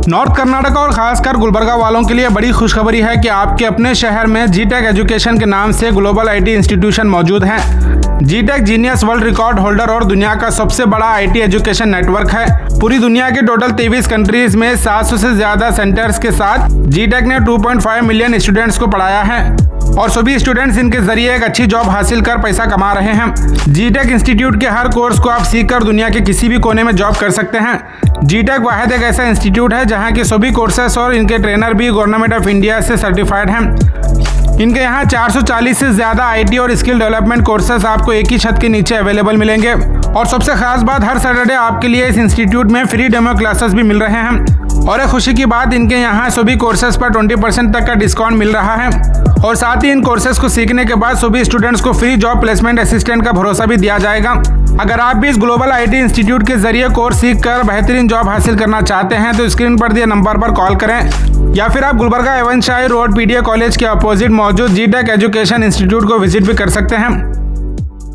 North Karnataka और खासकर गुलबर्गा वालों के लिए बड़ी खुशखबरी है कि आपके अपने शहर में जीटेक एजुकेशन के नाम से ग्लोबल आईटी इंस्टीट्यूशन मौजूद हैं। जीटेक जीनियस वर्ल्ड रिकॉर्ड होल्डर और दुनिया का सबसे बड़ा आईटी एजुकेशन नेटवर्क है। पूरी दुनिया के टोटल 23 कंट्रीज में 700 से ज्यादा सेंटर्स के साथ जीटेक ने 2.5 मिलियन स्टूडेंट्स को पढ़ाया है और सभी स्टूडेंट्स इनके जरिए एक अच्छी जॉब हासिल कर पैसा कमा रहे हैं। जीटेक इंस्टीट्यूट के हर कोर्स को आप सीखकर दुनिया के किसी भी कोने में जॉब कर सकते हैं। जीटेक वाहिद एक ऐसा इंस्टीट्यूट है जहां के सभी कोर्सेस और इनके ट्रेनर भी गवर्नमेंट ऑफ इंडिया से सर्टिफाइड हैं। इनके यहाँ 440 से ज्यादा आईटी और स्किल डेवलपमेंट कोर्सेस आपको एक ही छत के नीचे अवेलेबल मिलेंगे और सबसे खास बात, हर सैटरडे आपके लिए इस इंस्टीट्यूट में फ्री डेमो क्लासेस भी मिल रहे हैं। और एक खुशी की बात, इनके यहाँ सभी कोर्सेज पर 20% तक का डिस्काउंट मिल रहा है और साथ ही इन कोर्सेज को सीखने के बाद सभी स्टूडेंट्स को फ्री जॉब प्लेसमेंट असिस्टेंट का भरोसा भी दिया जाएगा। अगर आप भी इस ग्लोबल आईटी इंस्टीट्यूट के जरिए कोर्स सीखकर बेहतरीन जॉब हासिल करना चाहते हैं तो स्क्रीन पर दिए नंबर पर कॉल करें या फिर आप गुलबर्गा एवन शाही रोड पीडीए कॉलेज के अपोजिट मौजूद जीटेक एजुकेशन इंस्टीट्यूट को विजिट भी कर सकते हैं।